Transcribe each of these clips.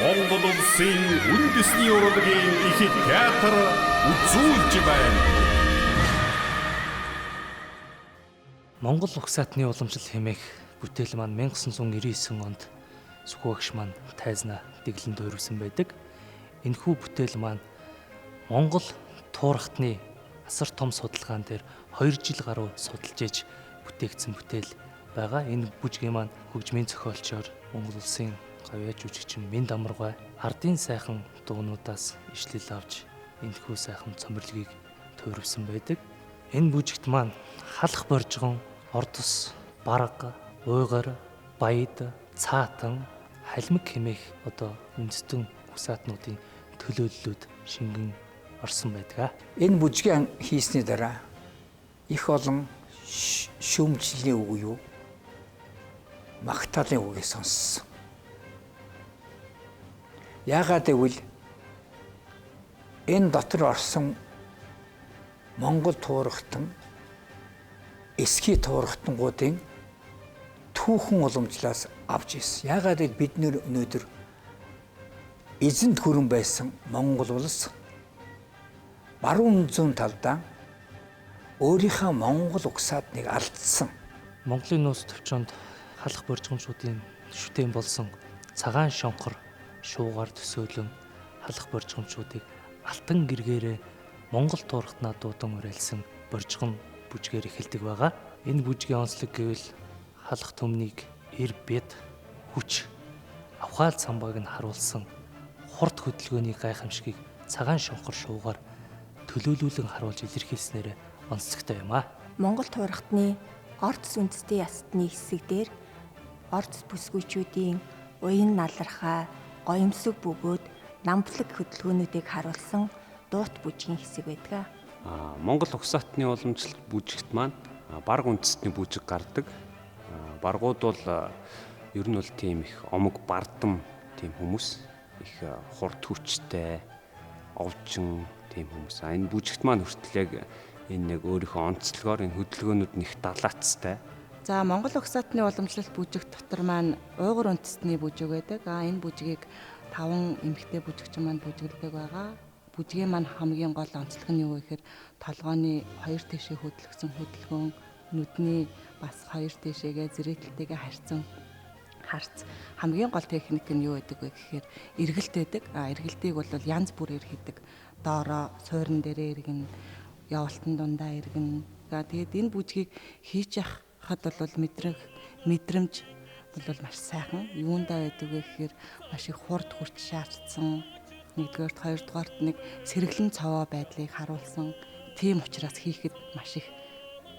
Монгол улсын үндэсний урлагийн их театр үзүүлж байна. Монгол угсаатны уламжлал хэмээх бүтээл маань 1999 онд Сүхбагш маань тайзнаа дэглэн дуурвсан байдаг. Энэхүү бүтээл маань Монгол туурхтны асар том судалгаан дээр 2 жил гаруй судалж иж бүтээгдсэн бүтээл байгаа. Энэ бүжгийн маань хөгжмийн зохиолчоор Монгол улсын гавьяа жүжигчин Минд Амаргай ардын сайхан дуунуудаас ишлэл авч энэхүү сайхан цомирлогийг туурвсан байдаг. Энэ бүжигт маань халах боржгон, ордос, барга, уйгар, баяд, цаатан, халимаг хэмээх үндэстэн угсаатнуудын төлөөллүүд шингэн орсон байдаг. Энэ бүжгийн хийсний дараа их олон шүүмжлэлийн үг юу, магтаалын үгийг сонссон. Яагаад гэвэл энэ дотор орсон Монгол туурхтан, эсхий туурхтангуудын түүхэн уламжлалаас авч ирсэн. Яагаад гэвэл бид өнөөдөр эзэнт хүрэн байсан Монгол улс баруун зүүн талдаа өөрийнхөө Монгол угсаатныг алдсан. Монголын нууц төвчөнд халах боржгончуудын шүтээн болсон цагаан шонхор шуугаар төсөөлөн халах боржгончуудыг алтан гэргээрээ Монгол туурхтнаа дуудан уриалсан боржгон бүжгээр эхэлдэг байгаа. Энэ бүжгийн онцлог гэвэл халах төмнийг эр бед хүч авхаал цамбааг нь харуулсан хурд хөдөлгөөний гайхамшигыг цагаан шонхор шуугаар төлөөлүүлэн харуулж илэрхийлснээр онцлогтой юм а. Монгол туурхтны ордс үндэстэн ястны хэсэг дээр ордс бүсгүйчүүдийн уян налархаа, гоёмсог бөгөөд намблаг хөдөлгөөнүүдийг харуулсан дуут бүжгийн хэсэг байдаг. Монгол угсаатны уламжлалт бүжигт маань бараг үндэстний бүжиг гардаг. Баргууд бол ер нь бол тийм их омог бардам тийм хүмүүс, их хурд хүчтэй, овжин тийм хүмүүс. Энэ бүжигт маань хүртэл яг энэ нэг өөрийнхөө онцлогоор энэ хөдөлгөөнүүд нь их далаацтай. За Монгол угсаатны уламжлалт бүжиг дотор маань уйгур үндэстний бүжиг байдаг. Энэ бүжгийг 5 эмэгтэй бүжигчин маань бүжиглдэг байгаа. Бүжгийн маань хамгийн гол онцлог нь юу вэ гэхээр толгойн 2 тишээ хөдлөгсөн хөдөлгөөн, нүдний бас 2 тишээгээ зэрэгтэлтэйгээ харц. Хамгийн гол техник нь юу байдаг вэ гэхээр эргэлт байдаг. Эргэлтийг бол янз бүрээр хийдэг. Доороо суурин дээрээ эргэн, явалтан дундаа эргэн. Тэгээд энэ бүжгийг хийж явахад бол мэдрэмж бол маш сайхан. Юундаа байдаг вэ гэхээр маш их хурд хүч шаардсан. Нэгдүгээрт, хоёрдугаарт нэг сэргэлэн цовоо байдлыг харуулсан. Тийм учраас хийхэд маш их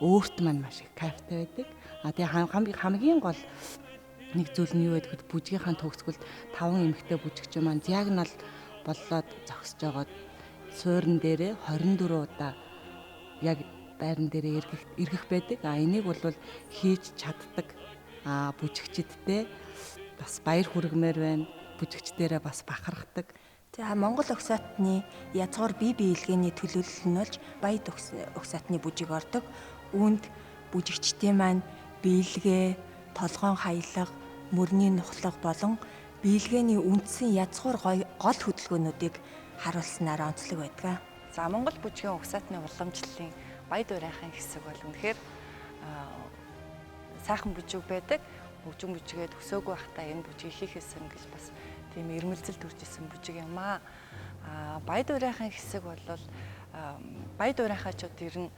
өөрт маань маш их кайфтай байдаг. Тэгээ хамгийн гол нэг зүйл нь юу вэ гэхэд бүжгийнхаа төгсгөлд 5 эмэгтэй бүжигчин маань диагонал боллоод зогсож байгаад суурин дээрээ 24 удаа яг байран дээрээ эргэх байдаг. Энийг бол хийж чаддаг бүжигчдтэй бас баяр хүргэмээр байна. Бүжигчдэрээ бас бахархдаг. За Монгол угсаатны язгуур бие биелгээний төлөөлөл нь болж баяд угсаатны бүжиг ордог. Үүнд бүжигчдийн маань биелгээ, толгойн хаялга, мөрний нухлаг болон биелгээний үндсэн язгуур гол хөдөлгөөнүүдийг харуулснаар онцлог байдаг. За Монгол бүжгийн угсаатны уламжлалын баяд урайхын хэсэг бол үнэхээр сайхан бүжиг байдаг. Хөгжим бүжигээ төсөөгөө байхдаа энэ бүжгийг хийхээсэн гэж бас тийм ирмэлзэл төрж исэн бүжиг юм аа. Баяд урайхын хэсэг бол баяд урайхаачууд ер нь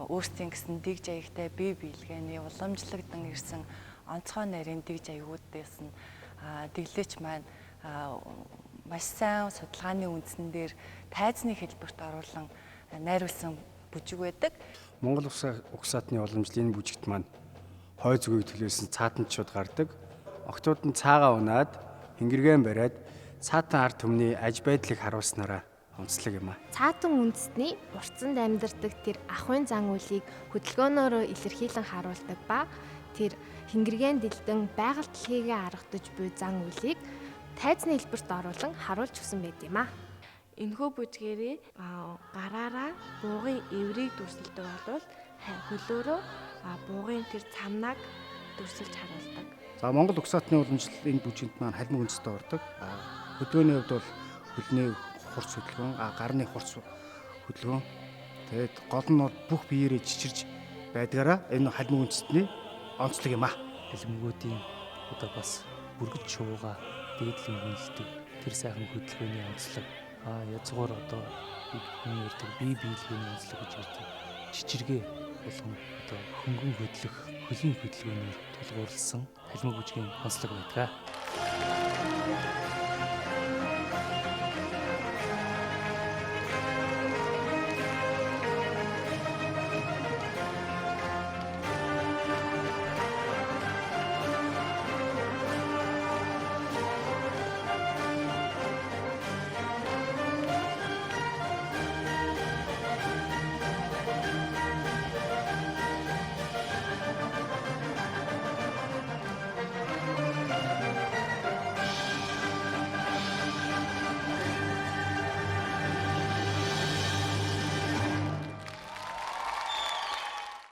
өөрсдийн гэсэн дэг жаягтай бие биелгээний уламжлагдан ирсэн онцгой нарийн дэг жаягуудаас нь дэглээч маань маш сайн судалгааны үндсэн дээр тайзны хэлбэрт оруулан найруулсан бүжиг байдаг. Монгол угсаатны уламжлалын бүжигт маань хой зүгийг төлөөсөн цаатанчууд гардаг. Октод нь цаагаа унаад хингэргэн бариад цаатан ард түмний аж байдлыг харуулснараа онцлог юм а. Цаатан үндэстний уртсанд амьдардаг тэр ахуйн зан үйлийг хөдөлгөөнөөрөө илэрхийлэн харуулдаг ба тэр хингэргэн дэлдэн байгаль дэлхийгээ харагдаж буй зан үйлийг тайзны хэлбэрт оруулан харуулж өгсөн байт юм а. Энэхүү бүжгээрээ гараараа буугын эврийг дүрсэлдэг бол хөлөөрөө буугын тэр цамнаг дүрсэлж харуулдаг. За Монгол угсаатны уламжлал энэ бүжинд маань халимаг үндэстэй ордог. Хөдөөний хувьд бол хөлний хурц хөдөлгөөн, гарны хурц хөдөлгөөн. Тэгээд гол нь бол бүх биеэрээ чичирж байдгаараа энэ халимаг үндэстний онцлог юм аа. Халимгуудын одоо бас бүргэж шууга дээдлэн хүнэлдэг тэр сайхан хөдөлгөөний онцлог. Язгуур одоо хүний ярьдаг бие биелгээний онцлог гэж ярьдаг. Чичиргээ болгон одоо хөнгөн хөдлөх, хөлийн хөдөлгөөнөөр тулгуурласан халимаг бүжгийн онцлог байдаг.